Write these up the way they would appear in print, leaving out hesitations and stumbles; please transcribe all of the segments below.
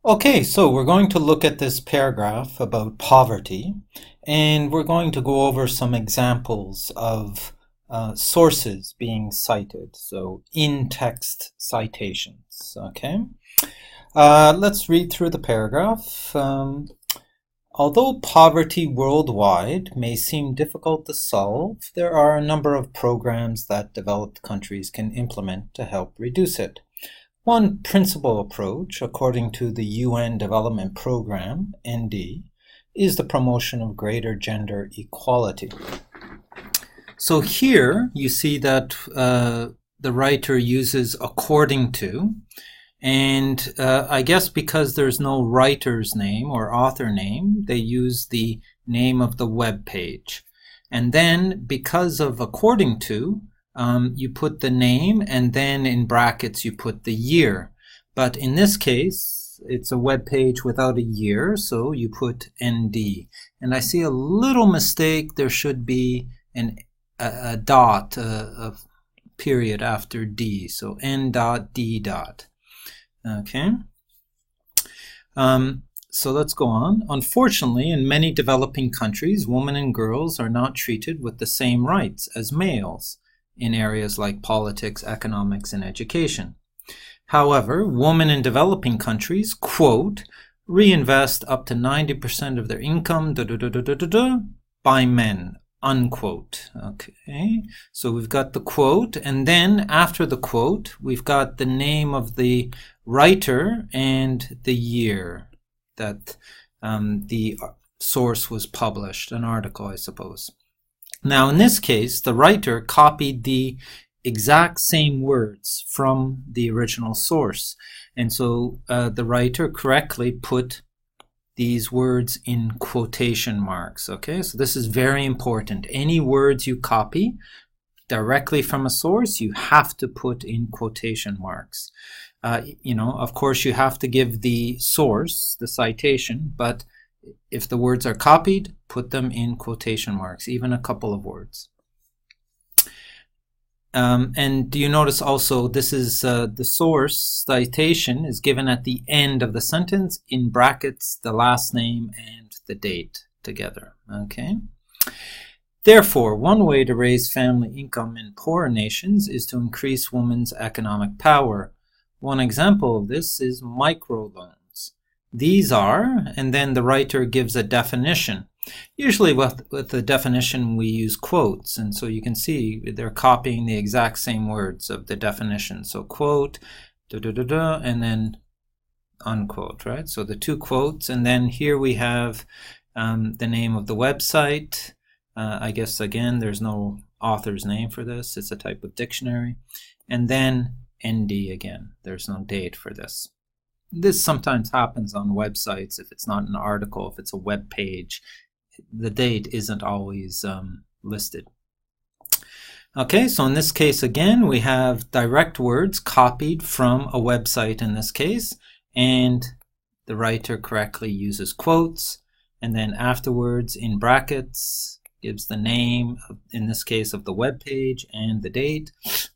Okay, so we're going to look at this paragraph about poverty, and we're going to go over some examples of sources being cited, so in-text citations, okay? Let's read through the paragraph. Although poverty worldwide may seem difficult to solve, there are a number of programs that developed countries can implement to help reduce it. One principal approach, according to the UN Development Programme, ND, is the promotion of greater gender equality. So here you see that the writer uses according to, and I guess because there's no writer's name or author name, they use the name of the web page. And then because of according to, you put the name and then in brackets you put the year. But in this case, it's a web page without a year, so you put ND. And I see a little mistake. There should be a dot, a period after D. So N dot D dot. Okay. So let's go on. Unfortunately, in many developing countries, women and girls are not treated with the same rights as males in areas like politics, economics, and education. However, women in developing countries, quote, reinvest up to 90% of their income by men, unquote. Okay, so we've got the quote, and then after the quote, we've got the name of the writer and the year that the source was published, an article, I suppose. Now, in this case, the writer copied the exact same words from the original source. And so the writer correctly put these words in quotation marks. Okay, so this is very important. Any words you copy directly from a source, you have to put in quotation marks. Of course, you have to give the source, the citation, but if the words are copied, put them in quotation marks, even a couple of words. And do you notice also this is the source citation is given at the end of the sentence in brackets, the last name and the date together. Okay. Therefore, one way to raise family income in poorer nations is to increase women's economic power. One example of this is microloans. These are, and then the writer gives a definition. Usually with the definition we use quotes, and so you can see they're copying the exact same words of the definition. So quote, and then unquote, right? So the two quotes, and then here we have the name of the website. I guess again there's no author's name for this, it's a type of dictionary. And then ND again, there's no date for this. This sometimes happens on websites if it's not an article, if it's a web page. The date isn't always listed. Okay, so in this case again, we have direct words copied from a website in this case, and the writer correctly uses quotes, and then afterwards in brackets gives the name, in this case, of the web page and the date,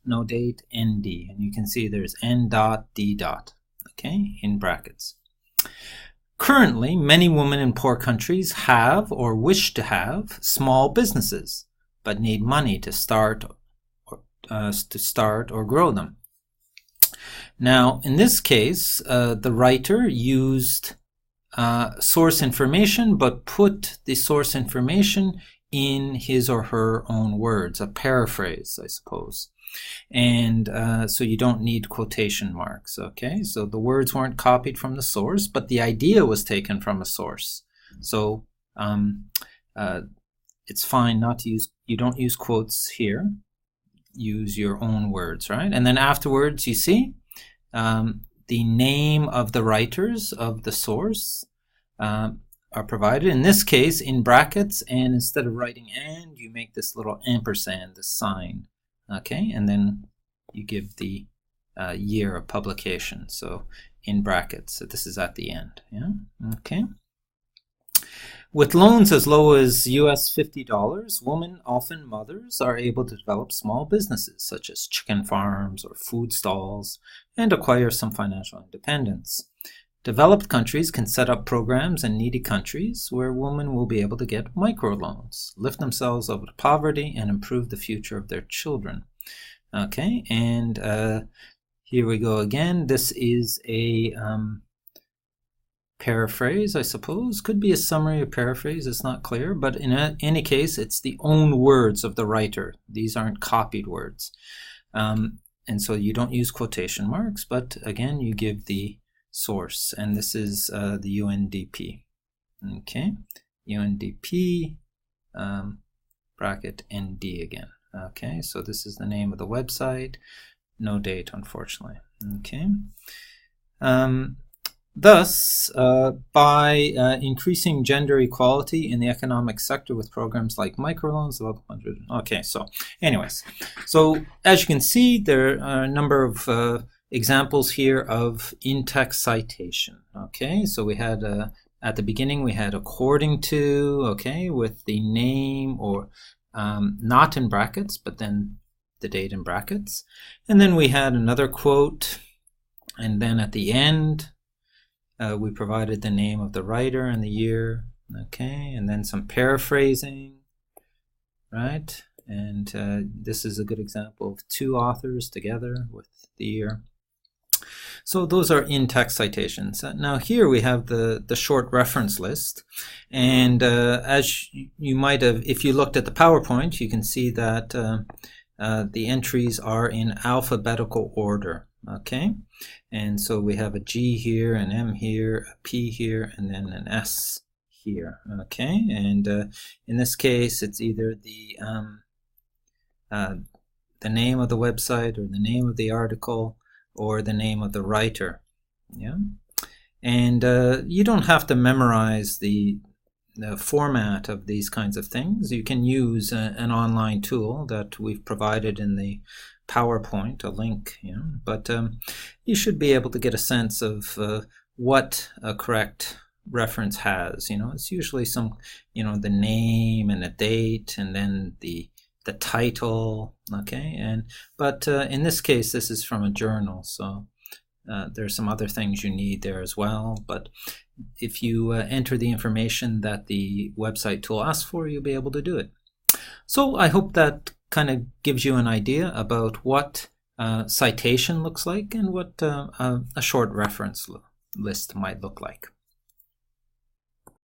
no date, ND, and you can see there's N dot D dot, okay, in brackets. Currently, many women in poor countries have or wish to have small businesses, but need money to start or grow them. Now, in this case, the writer used source information, but put the source information in his or her own words, a paraphrase, I suppose. And so you don't need quotation marks. Okay, so the words weren't copied from the source, but the idea was taken from a source. So it's fine not to use, you don't use quotes here, use your own words, right? And then afterwards you see the name of the writers of the source are provided, in this case in brackets, and instead of writing and, you make this little ampersand, the sign. Okay, and then you give the year of publication, so in brackets. So this is at the end. Yeah. Okay. With loans as low as US $50, women, often mothers, are able to develop small businesses such as chicken farms or food stalls and acquire some financial independence. Developed countries can set up programs in needy countries where women will be able to get microloans, lift themselves out of poverty, and improve the future of their children. Okay, and here we go again. This is a paraphrase, I suppose. Could be a summary or paraphrase, it's not clear, but in any case, it's the own words of the writer. These aren't copied words. And so you don't use quotation marks, but again, you give the source, and this is the UNDP. Okay, UNDP bracket ND again. Okay, so this is the name of the website. No date, unfortunately. Okay. Thus, by increasing gender equality in the economic sector with programs like microloans, okay, so anyways, so as you can see, there are a number of examples here of in-text citation. Okay, so we had at the beginning we had according to, okay, with the name or not in brackets, but then the date in brackets, and then we had another quote, and then at the end we provided the name of the writer and the year, okay, and then some paraphrasing, right? And this is a good example of two authors together with the year. So those are in-text citations. Now here we have the short reference list, and as you might have, if you looked at the PowerPoint, you can see that the entries are in alphabetical order. Okay, and so we have a G here, an M here, a P here, and then an S here. Okay, and in this case, it's either the name of the website or the name of the article or the name of the writer. Yeah, and you don't have to memorize the format of these kinds of things. You can use an online tool that we've provided in the PowerPoint, a link, but you should be able to get a sense of what a correct reference has. It's usually some, the name and a date, and then the title. Okay, but in this case, this is from a journal, so there's some other things you need there as well. But if you enter the information that the website tool asks for, you'll be able to do it. So I hope that kind of gives you an idea about what citation looks like and what a short reference list might look like.